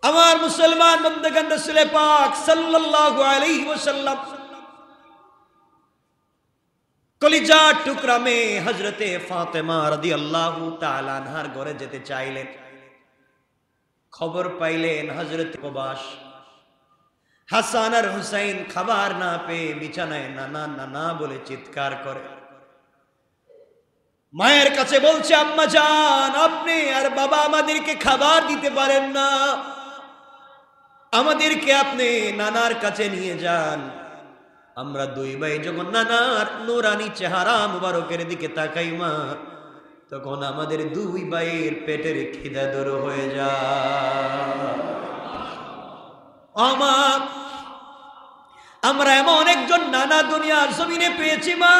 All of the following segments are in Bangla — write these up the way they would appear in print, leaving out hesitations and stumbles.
আমার মুসলমান বন্ধুগণ, রাসূল পাক সাল্লাল্লাহু আলাইহি ওয়াসাল্লাম কলিজার টুকরা মেয়ে হযরতে ফাতেমা রাদিয়াল্লাহু তাআলা আনহার ঘরে যেতে চাইলেন। খবর পাইলেন হযরত প্রবাস হাসান আর হুসাইন খাবার না পেয়ে বিছানায় নানা নানা বলে চিৎকার করে। মায়ের কাছে বলছে, আম্মা জান, আপনি আর বাবা আমাদেরকে খাবার দিতে পারেন না, আমাদেরকে আপনি নানার কাছে নিয়ে যান। আমরা দুই ভাই যখন নানার নুরানি চেহারা মুবারকের দিকে তাকাই মা, তখন আমাদের দুই ভাইয়ের পেটের খিদা দূর হয়ে যায়। আমরা এমন একজন নানা দুনিয়ার জমিনে পেয়েছি মা।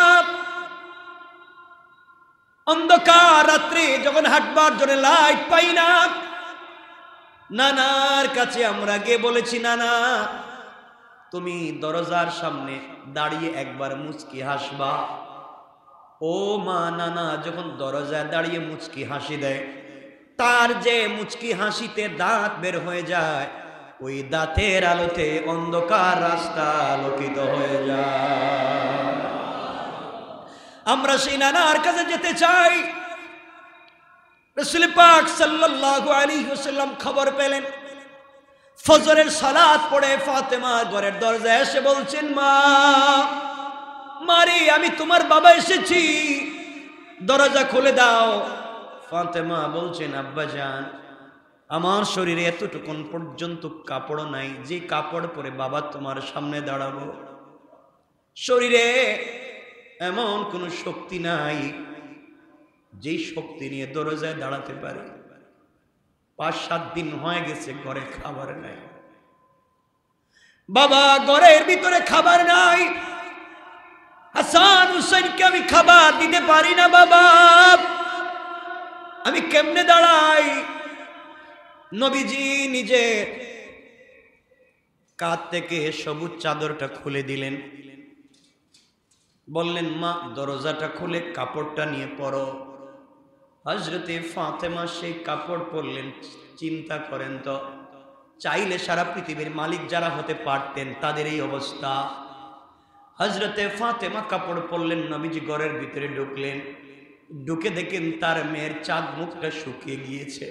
অন্ধকার রাত্রে যখন হাঁটবার জন্য লাইট পাই না, নানার কাছে আমরা গিয়ে বলেছি, নানা তুমি দরজার সামনে দাঁড়িয়ে একবার মুচকি হাসবা। ও মা, নানা যখন দরজায় দাঁড়িয়ে মুচকি হাসি দেয়, তার যে মুচকি হাসিতে দাঁত বের হয়ে যায়, ওই দাঁতের আলোতে অন্ধকার রাস্তা আলোকিত হয়ে যায়। আমরা সেই নানার কাছে যেতে চাই। রাসূল পাক সাল্লাল্লাহু আলাইহি ওয়াসাল্লাম খবর পেলেন, ফজরের সালাত পড়ে ফাতেমা ঘরের দরজায় এসে বলছেন, মা মারে, আমি তোমার বাবা এসেছি, দরজা খুলে দাও। ফাতেমা বলছেন, আব্বা জান, আমার শরীরে এতটুকুন পর্যন্ত কাপড় নাই যে কাপড় পরে বাবা তোমার সামনে দাঁড়াবো। শরীরে এমন কোন শক্তি নাই যেই শক্তি নিয়ে দরজায় দাঁড়াতে পারে। ৫-৭ দিন হয়ে গেছে, ঘরে খাবার নাই বাবা, ঘরের ভিতরে খাবার নাই। হাসান হুসাইনকে আমি খাবার দিতে পারি না বাবা, আমি কেমনে দাঁড়াই? নবীজি নিজে কাঁধ থেকে সবুজ চাদরটা খুলে দিলেন, বললেন, মা দরজাটা খুলে কাপড়টা নিয়ে পরো। হযরতে ফাতেমা সেই কাপড় পরলেন। চিন্তা করেন তো, চাইলে সারা পৃথিবীর মালিক যারা হতে পারতেন তাদের এই অবস্থা। হযরতে ফাতেমা কাপড় পরলেন, নবীজি ঘরের ভিতরে ঢুকলেন। ঢুকে দেখেন তার মেয়ের চাঁদ মুখটা শুকিয়ে গিয়েছে।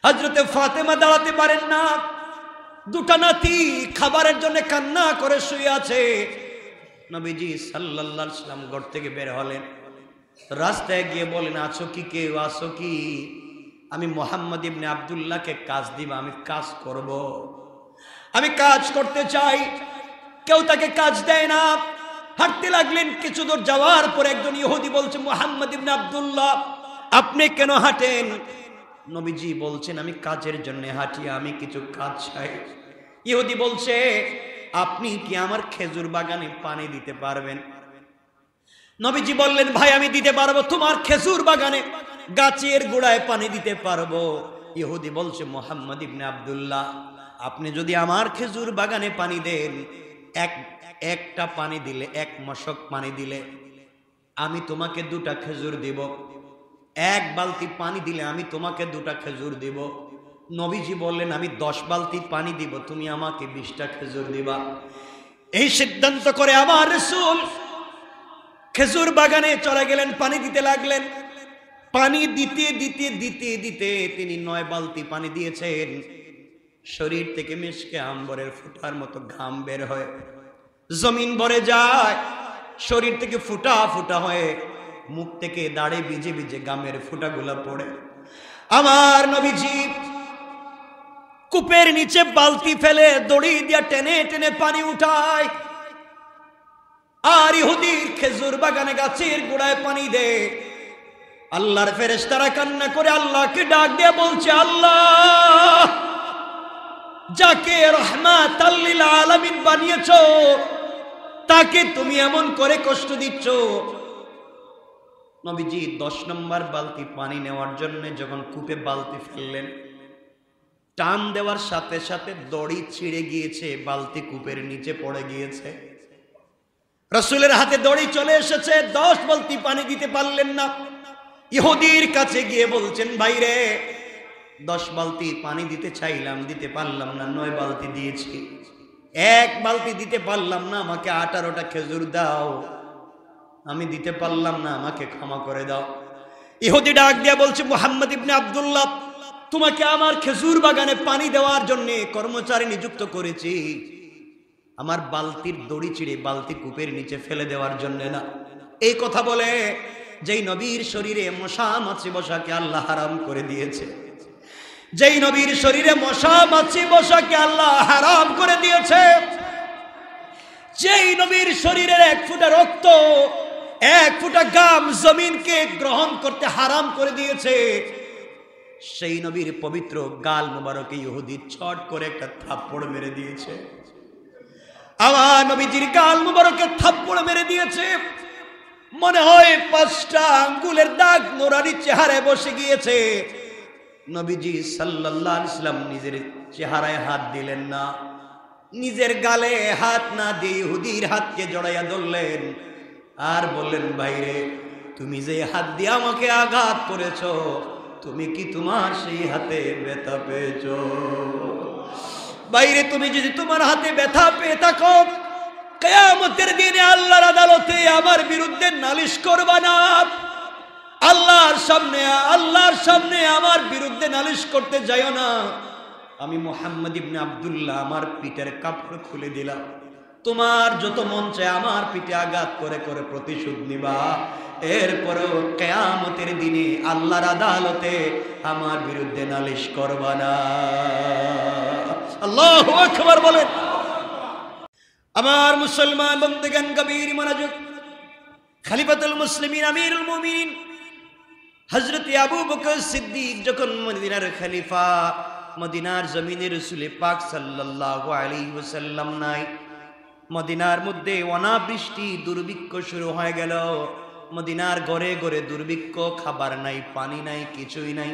হযরতে ফাতেমা দাঁড়াতে পারেন না, দুটা নাতি খাবারের জন্য কান্না করে শুয়ে আছে। নবীজি সাল্লাল্লাহু আলাইহি ওয়াসাল্লাম ঘর থেকে বের হলেন, রাস্তায় গিয়ে বলেন, আছো কি কেউ, আছো কি? আমি মুহাম্মদ ইবনে আব্দুল্লাহকে কাজ দিব, আমি কাজ করব, আমি কাজ করতে চাই। কেউ তাকে কাজ দেয় না। হাঁটতে লাগলেন। কিছু দূর যাওয়ার পর একজন ইহুদি বলছে, মুহাম্মদ ইবনে আব্দুল্লাহ, আপনি কেন হাঁটেন? নবীজি বলছেন, আমি কাজের জন্য হাঁটি, আমি কিছু কাজ চাই। ইহুদি বলছে, আপনি কি আমার খেজুর বাগানে পানি দিতে পারবেন? নবীজি বললেন, ভাই আমি দিতে পারবো, তোমার খেজুর বাগানে গাছের গোড়ায় পানি দিতে পারবো। ইহুদি বলছে, মুহাম্মদ ইবনে আব্দুল্লাহ, আপনি যদি আমার খেজুর বাগানে পানি দেন, একটা পানি দিলে, এক মশক পানি দিলে আমি তোমাকে 2টা খেজুর দিব। 1 বালতি পানি দিলে আমি তোমাকে 2টা খেজুর দিব। নবীজি বললেন, আমি 10 বালতি পানি দিব, তুমি আমাকে 20টা খেজুর দিবা। এই সিদ্ধান্ত করে আমার রাসূল খেজুর বাগানে চলে গেলেন, পানি দিতে লাগলেন। পানি দিতে দিতে দিতে দিতে তিনি 9 বালতি পানি দিয়েছেন। শরীর থেকে মিশকে আম্বরের ফোঁটার মতো ঘাম বের হয়, জমিন ভরে যায়, শরীর থেকে ফুটা ফুটা হয়ে মুখ থেকে দাড়ে ভিজে ভিজে ঘামের ফোঁটাগুলো পড়ে। আমার নবীজি কূপের নিচে বালতি ফেলে দড়ি দিয়ে টেনে টেনে পানি উঠায়, আর ইহুদির খেজুর বাগানে গাছের গোড়ায় পানি দেয়। আল্লাহর ফেরেশতারা কান্না করে আল্লাহকে ডাক দিয়ে বলছে, আল্লাহ, যাকে রাহমাতাল লিল আলামিন বানিয়েছো তাকে তুমি এমন করে কষ্ট দিচ্ছ। নবীজি 10 নম্বর বালতি পানি নেওয়ার জন্য যখন কূপে বালতি ফেললেন, টান দেওয়ার সাথে সাথে দড়ি ছিঁড়ে গিয়েছে, বালতি কূপের নিচে পড়ে গিয়েছে। রাসূলের হাতে দড়ি চলে এসেছে, 10 বালতি পানি দিতে পারলেন না। ইহুদির কাছে গিয়ে বলছেন, ভাই রে, 10 বালতি পানি দিতে চাইলাম, দিতে পারলাম না, 9 বালতি দিয়েছি। 1 বালতি দিতে পারলাম না, আমাকে 18টা খেজুর দাও। আমি দিতে পারলাম না, আমাকে ক্ষমা করে দাও। ইহুদি ডাক দিয়া বলছে, মুহাম্মদ ইবনে আব্দুল্লাহ, তোমাকে আমার খেজুর বাগানে পানি দেওয়ার জন্য কর্মচারী নিযুক্ত করেছি, আমার বালতির দড়ি চিড়ে বালতি কূপের নিচে ফেলে দেওয়ার জন্য না। এই কথা বলে যেই নবীর শরীরে মশা মাছি বসাকে আল্লাহ হারাম করে দিয়েছে, যেই নবীর শরীরে মশা মাছি বসাকে আল্লাহ হারাম করে দিয়েছে, যেই নবীর শরীরের 1 ফোঁটা রক্ত, 1 ফোঁটা ঘাম জমিনকে গ্রহণ করতে হারাম করে দিয়েছে, সেই নবীর পবিত্র গাল মুবারকে ইহুদি ছট করে একটা থাপ্পড় মেরে দিয়েছে। আমার নবীজির গাল মুবারকে থাপ্পড় মেরে দিয়েছে। মনে হয় 5টা আঙ্গুলের দাগ নোরানি চেহারায় বসে গিয়েছে। নবীজি সাল্লাল্লাহু আলাইহি ওয়াসাল্লাম নিজের চেহারায় হাত দিলেন না, নিজের গালে হাত না দিয়ে ইহুদির হাতকে জড়াইয়া ধরলেন আর বললেন, ভাইরে, তুমি যে হাত দিয়ে আমাকে আঘাত করেছো, তুমি কি তোমার সেই হাতে ব্যথা পেয়েছো? বাইরে, তুমি যদি তোমার হাতে ব্যথা পেয়ে থাকো, কিয়ামতের দিনে আল্লাহর আদালতে আমার বিরুদ্ধে নালিশ করবা না। আল্লাহর সামনে আমার বিরুদ্ধে নালিশ করতে যাইও না। আমি মুহাম্মদ ইবনে আব্দুল্লাহ আমার পিঠের কাপড় খুলে দিলাম, তোমার যত মন চায় আমার পিঠে আঘাত করে করে প্রতিশোধ নিবা। এরপরেও কিয়ামতের দিনে আল্লাহর আদালতে আমার বিরুদ্ধে নালিশ করবা না। আল্লাহু আকবার বলেন। আমার মুসলমান বন্ধুগণ, গভীর মনোযোগ। খলিফাতুল মুসলিমিন আমিরুল মুমিনিন হযরত আবু বকর সিদ্দিক যখন মদিনার খলিফা, মদিনার জমিনে রাসূল পাক সাল্লাল্লাহু আলাইহি ওয়াসাল্লাম নাই, মদিনার মধ্যে অনাবৃষ্টি, দুর্ভিক্ষ শুরু হয়ে গেল। মদিনার ঘরে ঘরে দুর্ভিক্ষ, খাবার নাই, পানি নাই, কিছুই নাই।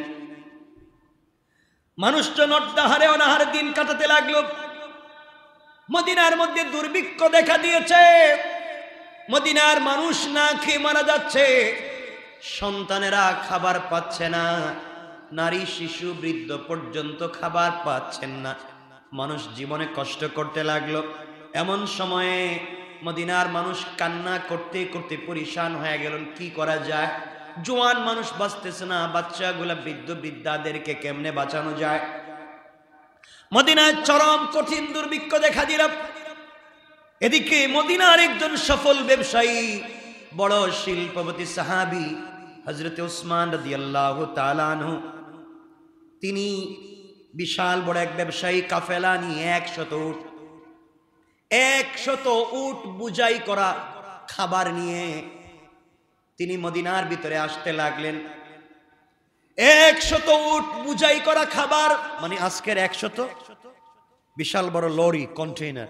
মানুষজন অনাহারে অনাহারে দিন কাটাতে লাগলো। মদিনার মধ্যে দুর্ভিক্ষ দেখা দিয়েছে, মদিনার মানুষ না খেয়ে মারা যাচ্ছে, সন্তানেরা খাবার পাচ্ছে না, নারী শিশু বৃদ্ধ পর্যন্ত খাবার পাচ্ছেন না। মানুষ জীবনে কষ্ট করতে লাগলো। এমন সময়ে মদিনার মানুষ কান্না করতে করতে পরিশান হয়ে গেলেন, কি করা যায়? জোয়ান মানুষ বাঁচতেছে না, বাচ্চাগুলা বৃদ্ধ বৃদ্ধাদেরকে কেমনে বাঁচানো যায়? মদিনায় চরম কঠিন দুর্ভিক্ষ দেখা দিল। এদিকে মদিনার একজন সফল ব্যবসায়ী, বড় শিল্পপতি সাহাবী হযরত উসমান রাদিয়াল্লাহু তাআলা আনহু, তিনি বিশাল বড় এক ব্যবসায়ী কাফেলা নিয়ে 100 উট বুঝাই করা খাবার নিয়ে তিনি মদিনার ভিতরে আসতে লাগলেন। 100 উট বুঝাই করা খাবার, মানে আজকের 100 বিশাল বড় লরি, কন্টেইনার।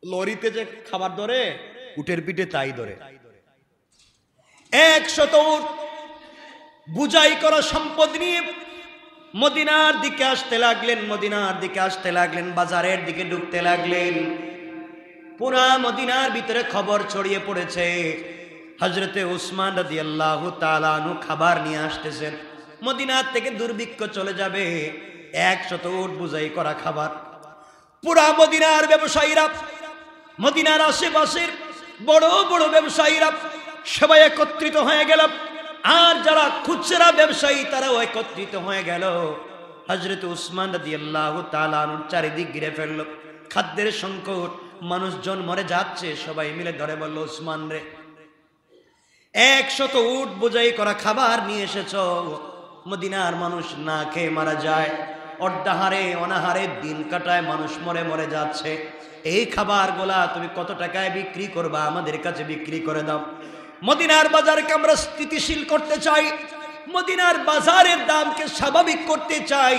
লরিতে যে খাবার ধরে, উটের পিঠে তাই ধরে। 100 উট বুঝাই করা সম্পদ নিয়ে মদিনার দিকে আসতে লাগলেন, মদিনার দিকে আসতে লাগলেন, বাজারের দিকে ঢুকতে লাগলেন। পুরা মদিনার ভিতরে খবর ছড়িয়ে পড়েছে, হযরতে উসমান রাদিয়াল্লাহু তাআলা আনহু খাবার নিয়ে আসতেছেন, মদিনার থেকে দুর্ভিক্ষ চলে যাবে। 100 উট বুঝাই করা খাবার। পুরা মদিনার ব্যবসায়ীরা, মদিনার আশেপাশের বড় বড় ব্যবসায়ীরা সবাই একত্রিত হয়ে গেল। আর যারা খুচরা ব্যবসায়ী তারাও একত্রিত হয়ে গেল। হযরত উসমান রাদিয়াল্লাহু তাআলা আনহু চারিদিক ঘিরে ফেলল। খাদ্যের সংকট, মানুষজন মরে যাচ্ছে, সবাই মিলে ধরে বলল, উসমান রে, 100 উট বোঝাই করা খাবার নিয়ে এসেছ, মদিনার মানুষ না খেয়ে মারা যায়, অর্ধাহারে অনাহারে দিন কাটায়, মানুষ মরে মরে যাচ্ছে। এই খাবারগুলা তুমি কত টাকায় বিক্রি করবা? আমাদের কাছে বিক্রি করে দাও। মদিনার বাজারকে আমরা স্থিতিশীল করতে চাই, মদিনার বাজারের দামকে স্বাভাবিক করতে চাই,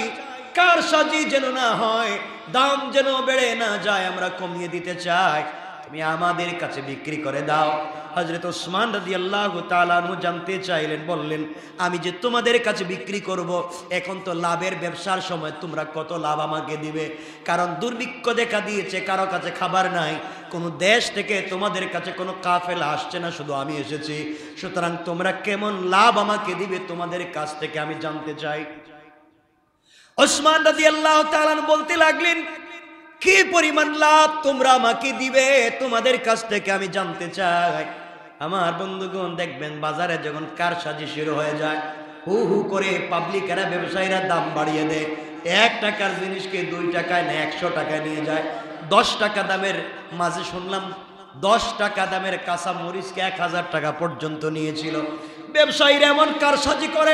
কার সাজি যেন না হয়, দাম যেন বেড়ে না যায়, আমরা কমিয়ে দিতে চাই, তুমি আমাদের কাছে বিক্রি করে দাও। হযরত উসমান রাদিয়াল্লাহু তাআলা আনহু জানতে চাইলেন, বললেন, আমি যে তোমাদের কাছে বিক্রি করব, এখন তো লাভের ব্যবসার সময়, তোমরা কত লাভ আমাকে দিবে? কারণ দুর্ভিক্ষ দেখা দিয়েছে, কারো কাছে খাবার নাই, কোনো দেশ থেকে তোমাদের কাছে কোনো কাফেলা আসছে না, শুধু আমি এসেছি, সুতরাং তোমরা কেমন লাভ আমাকে দিবে তোমাদের কাছ থেকে আমি জানতে চাই। ওসমান রাদিয়াল্লাহু তাআলা বলতে লাগলেন, কি পরিমাণ লাভ তোমরা আমাকে দিবে, তোমাদের কাছ থেকে আমি জানতে চাই। আমার বন্ধুগণ, দেখবেন বাজারে যখন কারসাজি শুরু হয়ে যায়, হু হু করে পাবলিকেরা, ব্যবসায়ীরা দাম বাড়িয়ে দেয়। 1 টাকার জিনিসকে 2 টাকায় না 100 টাকায় নিয়ে যায়। 10 টাকা দামের, মাঝে শুনলাম 10 টাকা দামের কাঁচা মরিচকে 1000 টাকা পর্যন্ত নিয়েছিল। ব্যবসায়ীরা এমন কারসাজি করে,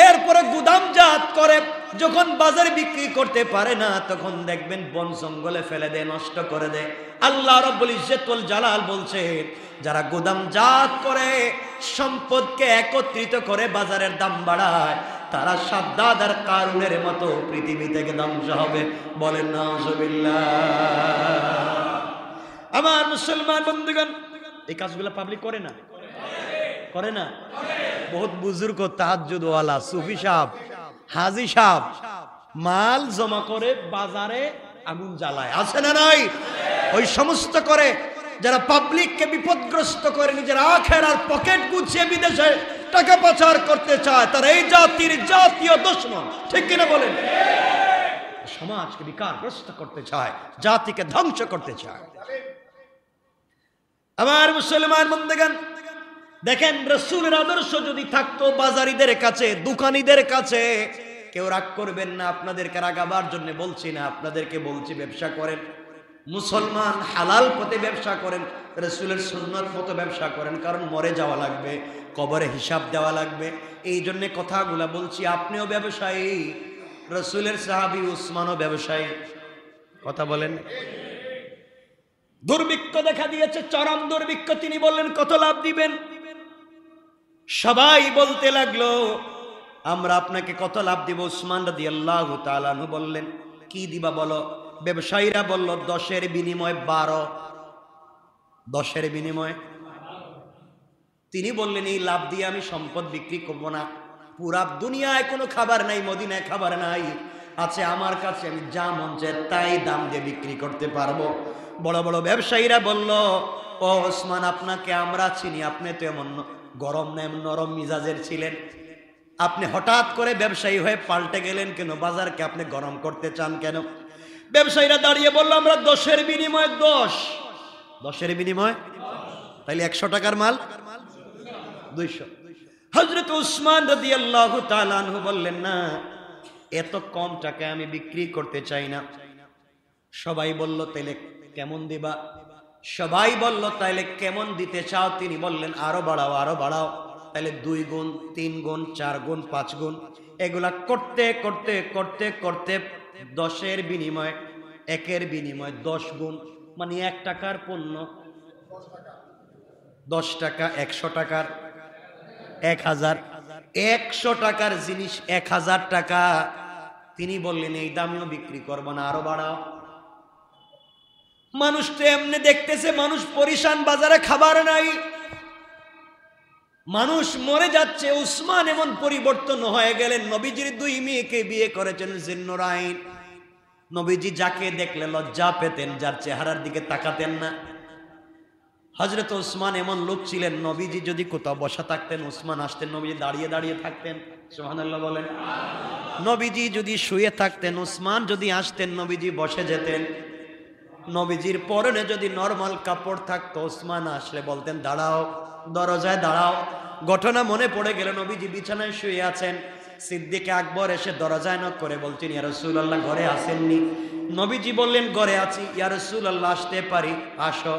এরপরে গুদামজাত করে, যখন বাজারে বিক্রি করতে পারে না তখন দেখবেন বন জঙ্গলে ফেলে দেয়, নষ্ট করে দেয়। আল্লাহ রাব্বুল ইজ্জত ওয়াল জালাল বলছে, যারা গুদামজাত করে, সম্পদকে একত্রিত করে বাজারের দাম বাড়ায়, তারা সাদ্দাদ আর কারুনের মতো পৃথিবী থেকে ধ্বংস হবে। বলেন নাউজুবিল্লাহ। আমার মুসলমান বন্ধুগণ, এই কাজগুলো পাবলিক করে না? করে না? বহুত বুজুর্গ, তাহাজ্জুদ ওয়ালা, সুফি সাহেব, হাজি সাহেব মাল জমা করে বাজারে আগুন জ্বালায়, আছে না নাই? ওই সমস্ত করে যারা পাবলিককে বিপদগ্রস্ত করে নিজের আখেরার পকেট গুছিয়ে বিদেশে টাকা পাচার করতে চায়, তারা এই জাতির জাতীয় দুশমন। ঠিক কিনা বলেন? সমাজকে বিকারগ্রস্ত করতে চায়, জাতিকে ধ্বংস করতে চায়। আমার মুসলমান বন্ধুগণ, দেখেন রাসূলের আদর্শ যদি থাকতো বাজারীদের কাছে, দোকানীদের কাছে, কেউ রাগ করবেন না। আপনাদেরকে রাগাবার জন্য বলছি না, আপনাদেরকে বলছি ব্যবসা করেন, মুসলমান হালাল পথে ব্যবসা করেন, রাসূলের সুন্নাত মতো ব্যবসা করেন, কারণ মরে যাওয়া লাগবে, কবরে হিসাব দেওয়া লাগবে। এই জন্য কথাগুলা বলছি। আপনিও ব্যবসায়ী, রাসূলের সাহাবী উসমানও ব্যবসায়ী। কথা বলেন। দুর্ভিক্ষ দেখা দিয়েছে, চরম দুর্ভিক্ষ। তিনি বললেন, কত লাভ দিবেন? সবাই বলতে লাগলো, আমরা আপনাকে কত লাভ দিব? উসমান রাদিয়াল্লাহু তাআলা আনহু বললেন, কি দিবা বলো? ব্যবসায়ীরা বলল, 10-এর বিনিময়ে 12। 10-এর বিনিময়ে। তিনি বললেন, এই লাভ দিয়ে আমি সম্পদ বিক্রি করব না। পুরা দুনিয়ায় কোনো খাবার নাই, মদিনায় খাবার নাই, আছে আমার কাছে, আমি যা মন চায় তাই দাম দিয়ে বিক্রি করতে পারবো। বড় বড় ব্যবসায়ীরা বলল, ও ওসমান, আপনাকে আমরা চিনি, আপনি তো এমন গরম না, এমন নরম মিজাজের ছিলেন, আপনি হঠাৎ করে ব্যবসায়ী হয়ে পাল্টে গেলেন কেন? বাজারকে আপনি গরম করতে চান কেন? ব্যবসায়ীরা দাঁড়িয়ে বলল, আমরা 10-এর বিনিময়ে 10। 10-এর বিনিময়ে তাইলে 100 টাকার মাল 200। হযরত উসমান রাদিয়াল্লাহু তাআলা আনহু বললেন, না, এত কম টাকায় আমি বিক্রি করতে চাই না। সবাই বলল, তাইলে কেমন দিবা? সবাই বলল, তাইলে কেমন দিতে চাও? তিনি বললেন, আরো বাড়াও, আরো বাড়াও। তাহলে 2 গুণ, 3 গুণ, 4 গুণ, 5 গুণ, এগুলা করতে করতে করতে করতে 10-এর বিনিময়ে, 1-এর বিনিময়ে 10 গুণ, মানে 1 টাকার পণ্য 10 টাকা, 100 টাকার 1000, 100 টাকার জিনিস 1000 টাকা। তিনি বললেন, এই দামেও বিক্রি করবো না, আরো বাড়াও। মানুষ তো এমনি দেখতেছে, মানুষ পরিশান, বাজারে খাবার নাই, মানুষ মরে যাচ্ছে। উসমান এমন পরিবর্তন হয়ে গেলেন। নবীজির 2 মেয়েকে বিয়ে করেছেন জিন্নুরাইন। নবীজি যাকে দেখলে লজ্জা পেতেন, যার চেহারার দিকে তাকাতেন না। হযরত উসমান এমন লোক ছিলেন, নবীজি যদি কোথাও বসা থাকতেন, উসমান আসতেন, নবীজি দাঁড়িয়ে দাঁড়িয়ে থাকতেন। সুবহানাল্লাহ বলেন। নবীজি যদি শুয়ে থাকতেন, উসমান যদি আসতেন, নবীজি বসে যেতেন। নবীজির পরনে যদি নরমাল কাপড় থাকতো, উসমান আসলে বলতেন, দাঁড়াও, দরজায় দাঁড়াও। ঘটনা মনে পড়ে গেল, নবীজি বিছানায় শুয়ে আছেন, সিদ্দিক আকবর এসে দরজায় নক করে বলছেন, ইয়া রাসূলুল্লাহ, ঘরে আসেননি? নবীজি বললেন, ঘরে আছি। ইয়া রাসূলুল্লাহ, আসতে পারি? আসো।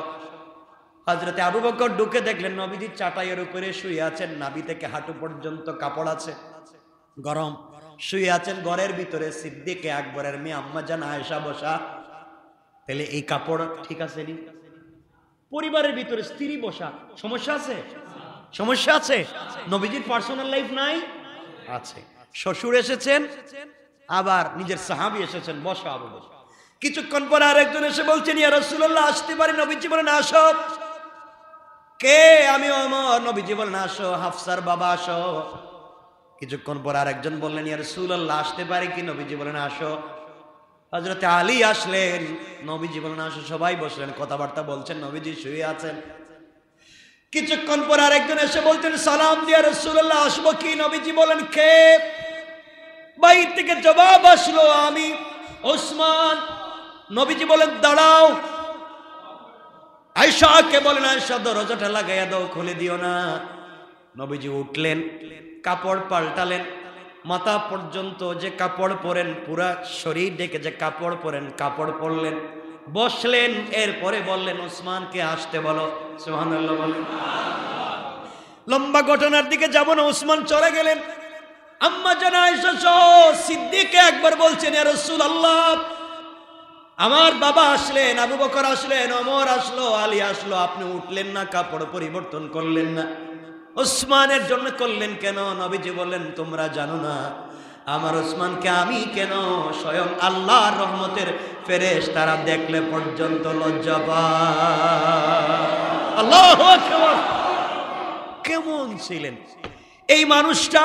হযরতে আবু বকর ঢুকে দেখলেন নবীজি চাটাইয়ের উপরে শুয়ে আছেন, নাভি থেকে হাঁটু পর্যন্ত কাপড় আছে, গরম, শুয়ে আছেন ঘরের ভিতরে। সিদ্দিক আকবরের মেয়ে আম্মা জান আয়েশা বসা। তাহলে এই কাপড় ঠিক আছে নি? পরিবারের ভিতরে স্ত্রী বসা, সমস্যা আছে? সমস্যা আছে? নবীজির পার্সোনাল লাইফ নাই? আছে। শ্বশুর এসেছেন, আবার নিজের সাহাবী এসেছেন, বসা আবু বকর। কিছুক্ষণ পর আরেকজন এসে বলছেন, ইয়া রাসূলুল্লাহ, আসতে পারি? নবীজি বলেন, আসো। কে? আমি ওমর। নবীজি বলেন, আসো। হাফসার বাবা, আসো। কিছুক্ষণ পর আরেকজন বললেন, ইয়া রাসূলুল্লাহ, আসতে পারি কি? নবীজি বলেন, আসো। হযরতে আলী আসলেন, নবীজি বলেন, আসো। সবাই বসলেন, কথাবার্তা বলছেন, নবীজি শুয়ে আছেন। কিছুক্ষণ পর আরেকজন এসে বলছেন, সালাম দিয়া রাসূলুল্লাহ, আসবো কি? নবীজি বলেন, কে? বাইর থেকে জবাব আসলো, আমি ওসমান। নবীজি বলেন দাঁড়াও। আয়েশাকে বলেন, আয়েশা দরজাটা লাগাইয়া দাও, খুলে দিও না। নবীজি উঠলেন, কাপড় পাল্টালেন, মাথা পর্যন্ত যে কাপড় পরেন, পুরা শরীর ডেকে যে কাপড় পরেন, কাপড় পরলেন, বসলেন। এরপরে বললেন ওসমানকে আসতে বলো। সুবহানাল্লাহ বলেন। লম্বা ঘটনার দিকে যাব না, ওসমান চলে গেলেন। আম্মা জান আয়েশা সহ সিদ্দিক একবার বলছেন, ইয়া রাসূলুল্লাহ, আমার বাবা আসলেন, আবু বকর আসলেন, ওমর আসলো, আলী আসলো, আপনি উঠলেন না, কাপড় পরিবর্তন করলেন না, ওসমানের জন্য করলেন কেন? নবীজি বললেন, তোমরা জানো না আমার ওসমানকে আমি কেন স্বয়ং আল্লাহর রহমতের ফেরেশতারা দেখলে পর্যন্ত লজ্জা পায়। আল্লাহু আকবার। কেমন ছিলেন এই মানুষটা?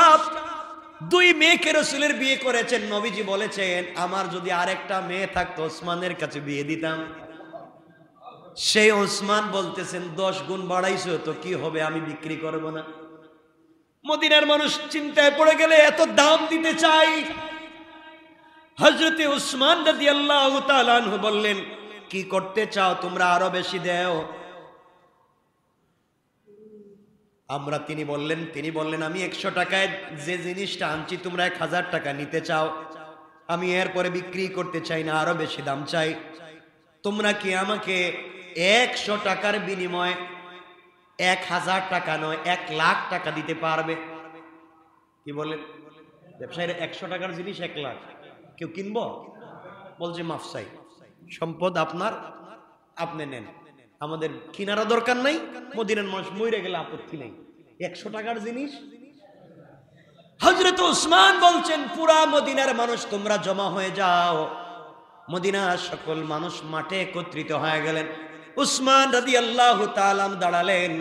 2 মেয়েকে রাসূলের বিয়ে করেছেন। নবীজি বলেছেন, আমার যদি আরেকটা মেয়ে থাকতো ওসমানের কাছে বিয়ে দিতাম। সেই ওসমান বলতেছেন, 10 গুণ বাড়াইছো তো কি হবে, আমি বিক্রি করব না। মদিনার মানুষ চিন্তায় পড়ে গেলে এত দাম দিতে চাই। হযরতে উসমান রাদিয়াল্লাহু তাআলা আনহু বললেন, কি করতে চাও তোমরা, আরো বেশি দাও। তিনি বললেন আমি 100 টাকায় যে জিনিসটা আনছি তোমরা 1000 টাকা নিতে চাও, আমি এরপরে বিক্রি করতে চাই না, আরো বেশি দাম চাই। তোমরা কি আমাকে 100 টাকার বিনিময়ে 1000 টাকা নয় 1 লাখ টাকা দিতে পারবে? কি বলেন? ব্যবসায়ীরা 100 টাকার জিনিস 1 লাখ কেউ কিনবো? বলছে মাফ চাই, সম্পদ আপনার, আপনি নেন, আমাদের কিনারও দরকার নাই, মদিনার মানুষ মরে গেলে আপত্তি নেই। 100 টাকার জিনিস। হযরত ওসমান বলছেন, পুরা মদিনার মানুষ তোমরা জমা হয়ে যাও। মদিনার সকল মানুষ মাঠে একত্রিত হয়ে গেলেন। উসমান রাদিয়াল্লাহু তাআলা দাঁড়ালেন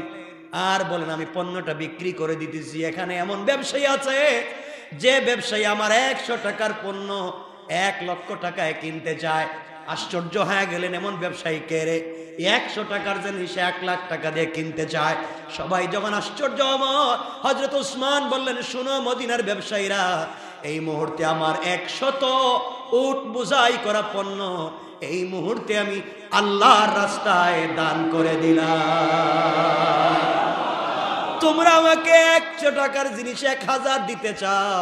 আর বলেন, আমি পণ্যটা বিক্রি করে দিতেছি। এখানে এমন ব্যবসায়ী আছে যে ব্যবসায়ী আমার 100 টাকার পণ্য 1 লক্ষ টাকায় কিনতে চায়। আশ্চর্য হয়ে গেলেন, এমন ব্যবসায়ী কে রে, 100 টাকার জিনিস 1 লাখ টাকা দিয়ে কিনতে চায়। সবাই যখন আশ্চর্য, হযরত উসমান বললেন, শোনো মদিনার ব্যবসায়ীরা, এই মুহূর্তে আমার 100 উট বোঝাই করা পণ্য এই মুহূর্তে আমি আল্লাহর রাস্তায় দান করে দিলাম। তোমরা আমাকে 100 টাকার জিনিস 1000 দিতে চাও,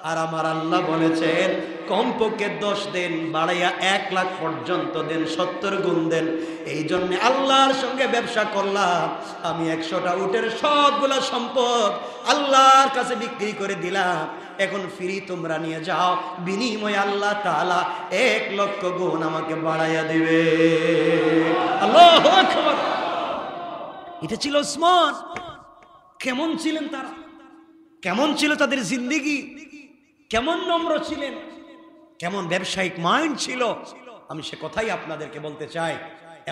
আর আমার আল্লাহ বলেছেন কমপক্ষে 10 দিন বাড়াইয়া 1 লাখ পর্যন্ত দেন, 70 গুণ দেন। এই জন্য আল্লাহর সঙ্গে ব্যবসা করলাম। আমি 100টা উটের সবগুলা সম্পদ আল্লাহর কাছে বিক্রি করে দিলাম। এখন ফ্রি তোমরা নিয়ে যাও, বিনিময়ে আল্লাহ তাআলা 1 লক্ষ গুণ আমাকে বাড়াইয়া দিবে। আল্লাহু আকবার। এটা ছিল ওসমান। কেমন ছিলেন তারা, কেমন ছিল তাদের জিন্দেগি, কেমন নম্র ছিলেন, কেমন ব্যবসায়িক মাইন্ড ছিল। আমি সে কথাই আপনাদেরকে বলতে চাই।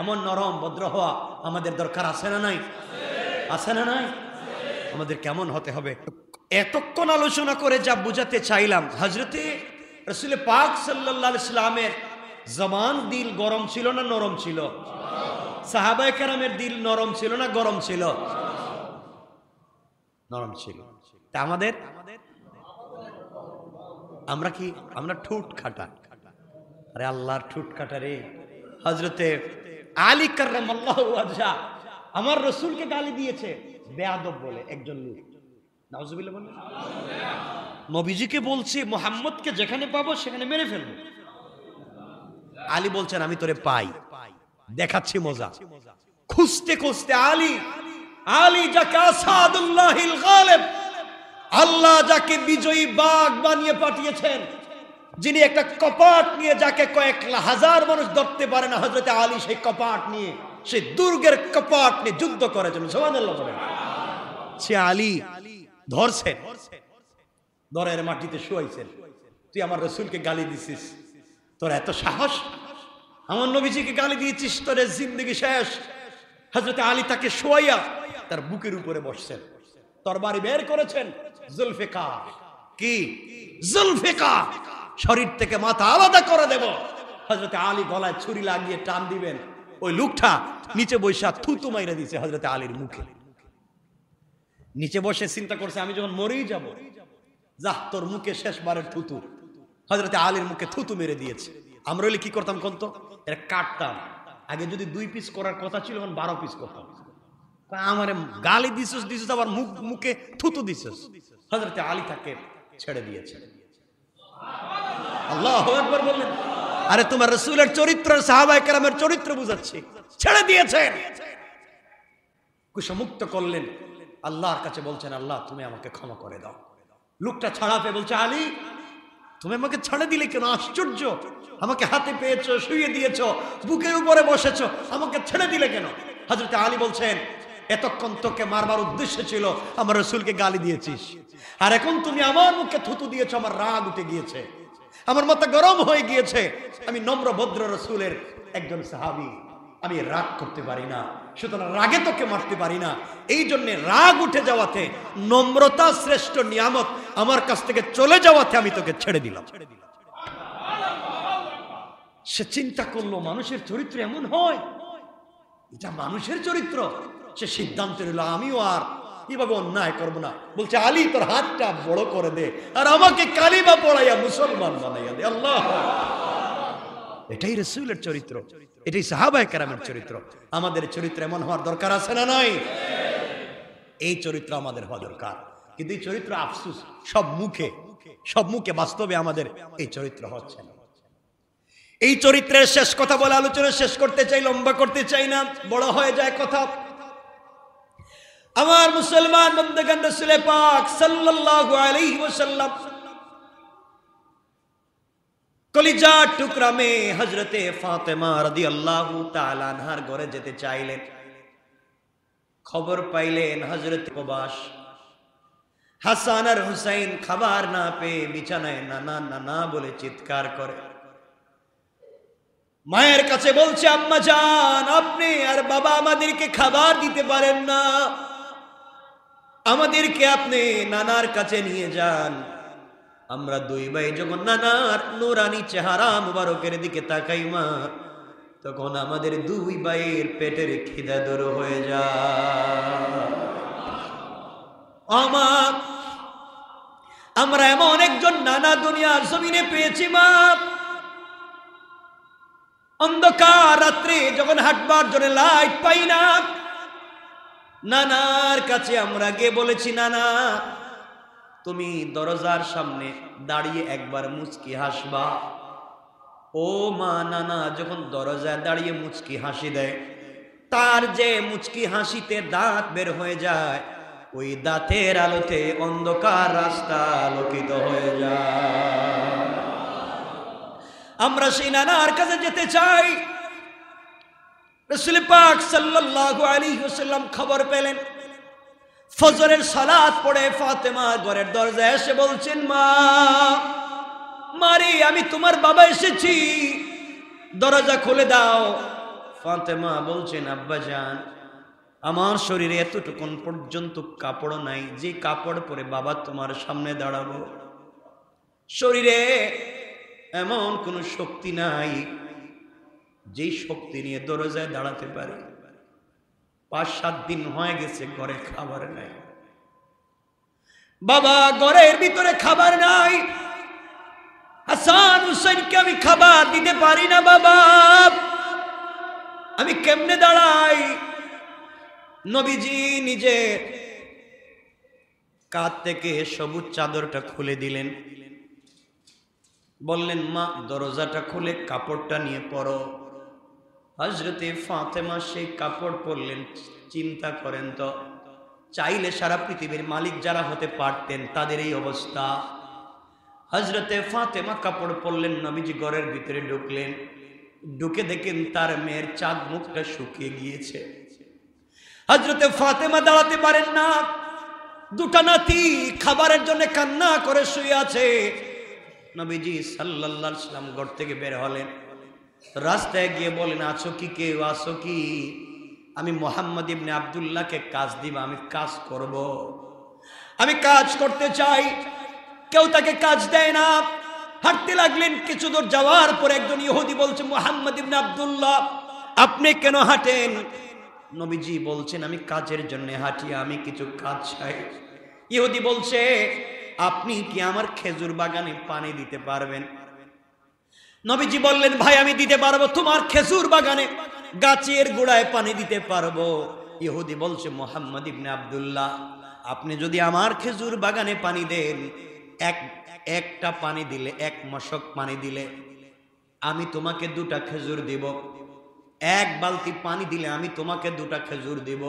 এমন নরম ভদ্র হওয়া আমাদের দরকার আছে না নাই? আছে না নাই? আমাদের কেমন হতে হবে? এতক্ষণ আলোচনা করে যা বুঝাতে চাইলাম, হযরতে রাসূল পাক সাল্লাল্লাহু আলাইহি সাল্লামের জবান, দিল গরম ছিল না নরম ছিল? সাহাবায়ে কেরামের দিল নরম ছিল না গরম ছিল? নরম ছিল। তা আমাদের, আমরা কি, আমরা ঠুট খাটা। আরে আল্লাহর ঠুট কাটা রে। হযরতে আলী কাররামাল্লাহু ওয়াজহা আমার রাসূলকে গালি দিয়েছে বেয়াদব বলে একজন লোক। নাউজুবিল্লাহ বলেন। নবীজিকে বলছে মুহাম্মদকে যেখানে পাবো সেখানে মেরে ফেলবো। আলী বলছেন আমি তোরে পাই, দেখাচ্ছি মজা। খুঁজতে খুঁজতে আলী যাকে আসাদুল্লাহিল গালিব, আল্লাহ যাকে বিজয়ী বাঘ বানিয়ে পাঠিয়েছেন, যিনি একটা কপাট নিয়ে যাকে কয়েক হাজার মানুষ ধরতে পারে না, হযরতে আলী সেই কপাট নিয়ে, সেই দুর্গের কপাট নিয়ে যুদ্ধ করেছেন। সুবহানাল্লাহ বলেন। সে আলী ধরছেন, দরের মাটিতে শুয়াইছেন। তুই আমার রাসূলকে গালি দিছিস, তোর এত সাহস, আমার নবীজিকে গালি দিয়েছিস, তোর জিন্দেগি শেষ। হযরতে আলী তাকে শোয়াইয়া তার বুকের উপরে বসছেন, তরবারি বের করেছেন। জুলফিকার, কি জুলফিকার, শরীর থেকে মাথা আলাদা করে দেব। হযরতে আলী গলায় ছুরি লাগিয়ে টান দিবেন, ওই লোকটা নিচে বসে থুতু মাইরা দিয়েছে হযরতে আলীর মুখে। নিচে বসে চিন্তা করছে আমি যখন মরেই যাব, যা তোর মুখে শেষবারের থুতু, হযরতে আলীর মুখে থুতু মেরে দিয়েছে। আমরা হলে কি করতাম কোন তো, এটা কাটতাম। আগে যদি 2 পিস করার কথা ছিল, এখন 12 পিস করতাম। আমারে গালি দিছিস আবার মুখে থুতু দিছিস। হযরতে আলী তাকে ছেড়ে দিয়েছে। আল্লাহু আকবার বললেন। আরে তোমার রাসূলের চরিত্র, সাহাবায়ে কেরামের চরিত্র বুঝাচ্ছি। ছেড়ে দিয়েছেন, কুশমুক্ত করলেন। আল্লাহর কাছে বলছেন, আল্লাহ তুমি আমাকে ক্ষমা করে দাও। লোকটা ছাড়া পেয়ে বলছে, আলী তুমি আমাকে ছেড়ে দিলে কেন? আশ্চর্য, আমাকে হাতে পেয়েছো, শুইয়ে দিয়েছো, বুকের উপরে বসেছো, আমাকে ছেড়ে দিলে কেন? হযরত আলী বলছেন, এতক্ষণ তোকে মারবার উদ্দেশ্য ছিল, আমার রাসূলকে গালি দিয়েছিস, আর এখন তুমি আমার মুখে থুতু দিয়েছো, আমার রাগ উঠে গিয়েছে, আমার মাথা গরম হয়ে গিয়েছে। আমি নম্র ভদ্র রাসূলের একজন সাহাবী, আমি রাগ করতে পারি না, সুতরাং রাগে তোকে মারতে পারি না। এই জন্য রাগ উঠে যাওয়াতে, নম্রতা শ্রেষ্ঠ নিয়ামত আমার কাছ থেকে চলে যাওয়াতে আমি তোকে ছেড়ে দিলাম। সে চিন্তা করলো, মানুষের চরিত্র এমন হয়, এটা মানুষের চরিত্র। সে সিদ্ধান্ত নিল, আমিও আর এভাবে অন্যায় করবো না। বলছে, আলী তোর হাতটা বড় করে দে, আর আমাকে কালিমা পড়াইয়া মুসলমান বানাইয়া দে। আল্লাহ, এটাই রাসূলের চরিত্র, এটাই সাহাবায়ে কেরামের চরিত্র। আমাদের চরিত্র এমন হওয়ার দরকার আছে না নাই? এই চরিত্র আমাদের হওয়া দরকার। কিন্তু এই চরিত্র আফসোস সব মুখে, বাস্তবে আমাদের এই চরিত্র হচ্ছে না। এই চরিত্রের শেষ কথা বলে আলোচনা শেষ করতে চাই, লম্বা করতে চাই না, বড় হয়ে যায় কথা। আমার মুসলমান বন্ধুগণ, রাসূল পাক সাল্লাল্লাহু আলাইহি ওয়াসাল্লাম কলিজার টুকরা মেয়ে হযরতে ফাতেমা রাদিয়াল্লাহু তাআলা আনহার ঘরে যেতে চাইলেন। খবর পাইলেন হযরতে প্রবাস হাসান আর হুসাইন খাবার না পেয়ে বিছানায় নানা নানা বলে চিৎকার করে। মায়ের কাছে বলছে, আম্মা জান, আপনি আর বাবা আমাদেরকে খাবার দিতে পারেন না, আমাদেরকে আপনি নানার কাছে নিয়ে যান। আমরা 2 ভাই যখন নানার নুরানি চেহারা মুবারকের দিকে তাকাই মা, তখন আমাদের 2 ভাইয়ের পেটের খিদা দূর হয়ে যায়। আমরা এমন একজন নানা দুনিয়ার জমিনে পেয়েছি মা, অন্ধকার রাত্রে যখন হাঁটবার জন্য লাইট পাই না, নানার কাছে আমরা গিয়ে বলেছি, নানা তুমি দরজার সামনে দাঁড়িয়ে একবার মুচকি হাসবা। ও মা, নানা যখন দরজায় দাঁড়িয়ে মুচকি হাসি দেয়, তার যে মুচকি হাসিতে দাঁত বের হয়ে যায়, ওই দাঁতের আলোতে অন্ধকার রাস্তা আলোকিত হয়ে যায়। আমরা সেই নানার কাছে যেতে চাই। রাসূল পাক সাল্লাল্লাহু আলাইহি ওয়াসাল্লাম খবর পেলেন, ফজরের সালাত পড়ে ফাতেমা ঘরের দরজায় এসে বলছেন, মা মারি, আমি তোমার বাবা এসেছি, দরজা খুলে দাও। ফাতেমা বলছেন, আব্বা জান, আমার শরীরে এতটুকুন পর্যন্ত কাপড় নাই যে কাপড় পরে বাবা তোমার সামনে দাঁড়াবো। শরীরে এমন কোনো শক্তি নাই যেই শক্তি নিয়ে দরজায় দাঁড়াতে পারে। 5-7 দিন হয়ে গেছে, ঘরে খাবার নাই বাবা, ঘরের ভিতরে খাবার নাই। হাসান হুসাইনকে আমি খাবার দিতে পারি না বাবা, আমি কেমনে দাঁড়াই? নবীজি নিজে কাঁধ থেকে সবুজ চাদরটা খুলে দিলেন, বললেন, মা দরজাটা খুলে কাপড়টা নিয়ে পরো। হযরতে ফাতেমা সেই কাপড় পরলেন। চিন্তা করেন তো, চাইলে সারা পৃথিবীর মালিক যারা হতে পারতেন তাদের এই অবস্থা। হযরতে ফাতেমা কাপড় পরলেন, নবীজি ঘরের ভিতরে ঢুকলেন। ঢুকে দেখেন তার মেয়ের চাঁদ মুখটা শুকিয়ে গিয়েছে। হযরতে ফাতেমা দাঁড়াতে পারেন না, 2টা নাতি খাবারের জন্য কান্না করে শুয়ে আছে। নবীজি সাল্লাল্লাহু আলাইহি ওয়াসাল্লাম ঘর থেকে বের হলেন, রাস্তায় গিয়ে বলেন, আছো কি কেউ, আছো কি? আমি মুহাম্মদ ইবনে আব্দুল্লাহকে কাজ দিব, আমি কাজ করব, আমি কাজ করতে চাই। কেউ তাকে কাজ দেয় না। হাঁটতে লাগলেন, কিছু দূর যাওয়ার পর একজন ইহুদি বলছে, মুহাম্মদ ইবনে আব্দুল্লাহ আপনি কেন হাঁটেন? নবীজি বলছেন, আমি কাজের জন্য হাঁটি, আমি কিছু কাজ চাই। ইহুদি বলছে, আপনি কি আমার খেজুর বাগানে পানি দিতে পারবেন? নবীজি বললেন, ভাই আমি দিতে পারবো, তোমার খেজুর বাগানে গাছের গোড়ায় পানি দিতে পারবো। ইহুদি বলছে, মুহাম্মদ ইবনে আব্দুল্লাহ, আপনি যদি আমার খেজুর বাগানে পানি দেন, একটা পানি দিলে, এক মশক পানি দিলে আমি তোমাকে 2টা খেজুর দিব। 1 বালতি পানি দিলে আমি তোমাকে 2টা খেজুর দিব।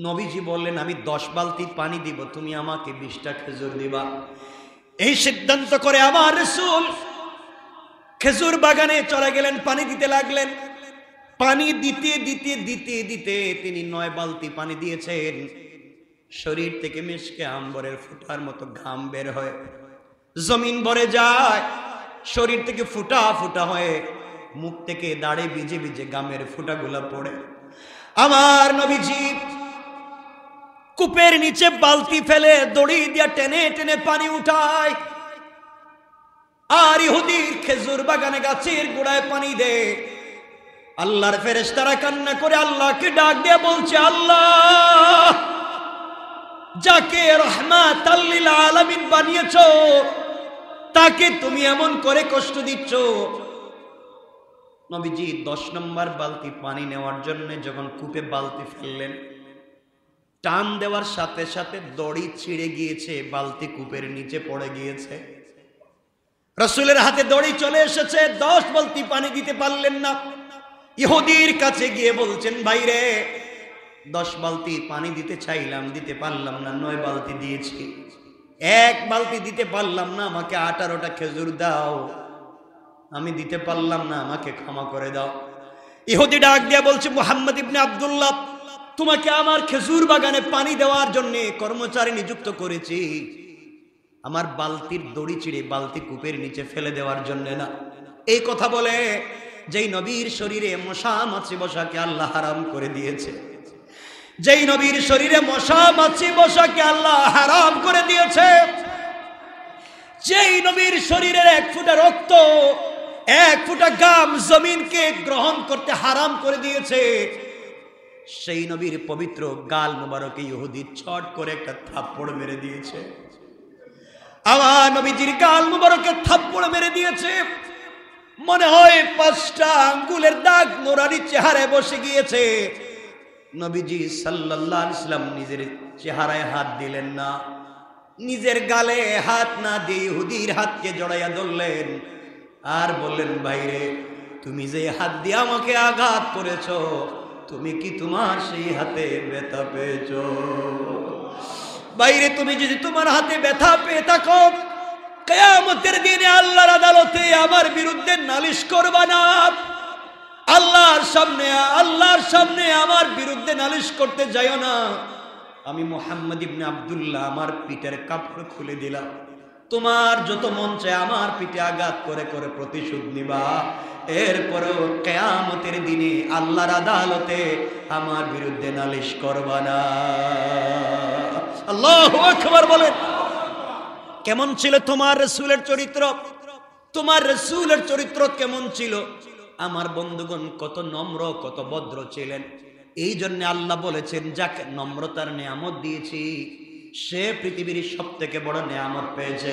নবীজি বললেন, আমি 10 বালতি পানি দিব, তুমি আমাকে 20টা খেজুর দিবা। এই সিদ্ধান্ত করে আমার রাসূল খেজুর বাগানে চলে গেলেন, পানি দিতে লাগলেন। পানি দিতে দিতে দিতে দিতে তিনি 9 বালতি পানি দিয়েছেন। শরীর থেকে মিশকে আম্বরের ফুটার মতো ঘাম বের হয়, জমিন ভরে যায়, শরীর থেকে ফুটা ফুটা হয়ে মুখ থেকে দাড়ি ভিজে ভিজে ঘামের ফুটাগুলা পড়ে। আমার নবীজি কূপের নিচে বালতি ফেলে দড়ি দিয়া টেনে টেনে পানি উঠায়, আর ইহুদির খেজুর বাগানে গাছের গোড়ায় পানি দেয়। আল্লাহর ফেরেশতারা কান্না করে আল্লাহকে ডাক দিয়ে বলছে, আল্লাহ, যাকে রাহমাতাল লিল আলামিন বানিয়েছো তাকে তুমি এমন করে কষ্ট দিচ্ছ। নবীজি 10 নম্বর বালতি পানি নেওয়ার জন্য যখন কূপে বালতি ফেললেন, টান দেওয়ার সাথে সাথে দড়ি ছিঁড়ে গিয়েছে, বালতি কূপের নিচে পড়ে গিয়েছে। রাসূলের হাতে দড়ি চলে এসেছে, 10 বালতি পানি দিতে পারলেন না। ইহুদির কাছে গিয়ে বলছেন, ভাই রে, 10 বালতি পানি দিতে চাইলাম, দিতে পারলাম না, 9 বালতি দিয়েছি, 1 বালতি দিতে পারলাম না, আমাকে 18টা খেজুর দাও, আমি দিতে পারলাম না, আমাকে ক্ষমা করে দাও। ইহুদি ডাক দিয়া বলছে, মুহাম্মদ ইবনে আব্দুল্লাহ, তোমাকে আমার খেজুর বাগানে পানি দেওয়ার জন্য কর্মচারী নিযুক্ত করেছি, আমার বালতির দড়ি ছিঁড়ে বালতি কূপের নিচে ফেলে দেওয়ার জন্য না। এই কথা বলে যেই নবীর শরীরে মশা মাছি বসাকে আল্লাহ হারাম করে দিয়েছে, যেই নবীর শরীরে মশা মাছি বসাকে আল্লাহ হারাম করে দিয়েছে, যেই নবীর শরীরের 1 ফোঁটা রক্ত, 1 ফোঁটা ঘাম জমিনকে গ্রহণ করতে হারাম করে দিয়েছে, সেই নবীর পবিত্র গাল মুবারকে ইহুদি ছট করে একটা থাপ্পড় মেরে দিয়েছে। আমার নবীজির গাল মুবারকে থাপ্পড় মেরে দিয়েছে, মনে হয় 5টা আঙ্গুলের দাগ নোরানি চেহারায় বসে গিয়েছে। নবীজি সাল্লাল্লাহু আলাইহি ওয়াসাল্লাম নিজের চেহারায় হাত দিলেন না, নিজের গালে হাত না দিয়ে ইহুদির হাতকে জড়াইয়া ধরলেন আর বললেন, ভাইরে, তুমি যে হাত দিয়ে আমাকে আঘাত করেছো, তুমি কি তোমার সেই হাতে ব্যথা পেয়েছো? বাইরে, তুমি যদি তোমার হাতে ব্যথা পেয়ে থাকো, কিয়ামতের দিনে আল্লাহর আদালতে আমার বিরুদ্ধে নালিশ করবা না। আল্লাহর সামনে আমার বিরুদ্ধে নালিশ করতে যাইও না। আমি মুহাম্মদ ইবনে আব্দুল্লাহ আমার পিঠের কাপড় খুলে দিলাম, তোমার যত মন চায় আমার পিঠে আঘাত করে করে প্রতিশোধ নিবা। এরপরেও কিয়ামতের দিনে আল্লাহর আদালতে আমার বিরুদ্ধে নালিশ করবা না। আল্লাহু আকবার বলেন। কেমন ছিল তোমার রাসূলের চরিত্র? তোমার রাসূলের চরিত্র কেমন ছিল? আমার বন্ধুগণ কত নম্র, কত ভদ্র ছিলেন। এই জন্য আল্লাহ বলেছেন, যাকে নম্রতার নিয়ামত দিয়েছি সে পৃথিবীর সবথেকে বড় নিয়ামত পেয়েছে।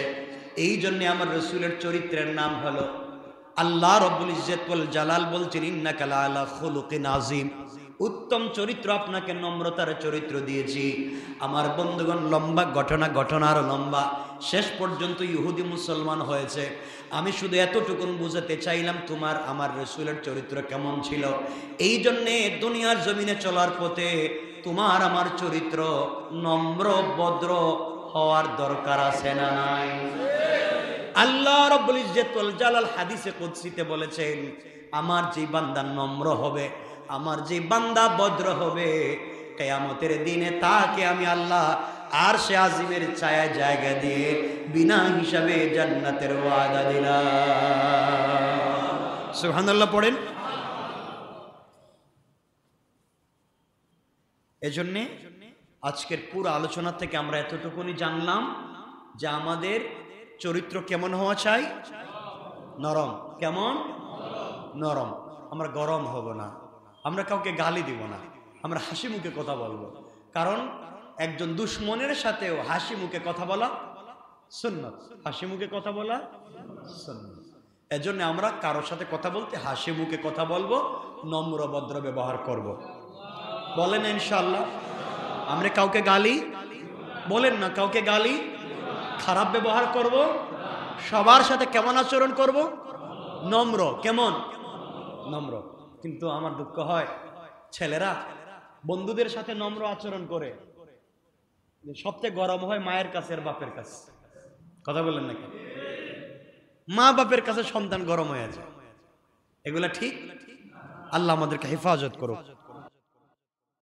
এই জন্য আমার রাসূলের চরিত্রের নাম হলো, আল্লাহ রাব্বুল ইজ্জত ওয়াল জালাল বলছেন, ইন্নাকা লাআলা খুলুকিন আযীম, উত্তম চরিত্র, আপনাকে নম্রতার চরিত্র দিয়েছি। আমার বন্ধুগণ, লম্বা ঘটনা আরো লম্বা, শেষ পর্যন্ত ইহুদি মুসলমান হয়েছে। আমি শুধু এতটুকুন বুঝাতে চাইলাম তোমার আমার রাসূলের চরিত্র কেমন ছিল। এই জন্যে দুনিয়ার জমিনে চলার পথে তোমার আমার চরিত্র নম্র ভদ্র হওয়ার দরকার আছে না নাই? আল্লাহ রাব্বুল ইজ্জত ওয়াল জালাল হাদিসে কুদসিতে বলেছেন, আমার যে বান্দা নম্র হবে, আমার যে বান্দা ভদ্র হবে, কিয়ামতের দিনে তাকে আমি আল্লাহ আরশে আজিমের ছায়া জায়গা দিয়ে বিনা হিসাবে জান্নাতের ওয়াদা দিলাম। সুবহানাল্লাহ পড়েন। এজন্যে আজকের পুরো আলোচনা থেকে আমরা এতটুকুনি জানলাম যে আমাদের চরিত্র কেমন হওয়া চাই? নরম। কেমন? নরম। আমরা গরম হব না, আমরা কাউকে গালি দিব না, আমরা হাসি মুখে কথা বলবো। কারণ একজন দুশ্মনের সাথেও হাসি মুখে কথা বলা সুন্নাত। হাসি মুখে কথা বলা সুন্নাত। এজন্য আমরা কারোর সাথে কথা বলতে হাসি মুখে কথা বলবো, নম্র ভদ্র ব্যবহার করব। বলেন ইনশাআল্লাহ। আমরা কাউকে গালি, বলেন না, কাউকে গালি খারাপ ব্যবহার করব। সবার সাথে কেমন আচরণ করব? নম্র। কেমন? নম্র। কিন্তু আমার দুঃখ হয়, ছেলেরা বন্ধুদের সাথে নম্র আচরণ করে, সবচেয়ে গরম হয় মায়ের কাছে আর বাপের কাছে। কথা বলেন নাকি? মা বাপের কাছে সন্তান গরম হয়ে যায়। এগুলা ঠিক? আল্লাহ আমাদেরকে হেফাজত করুক।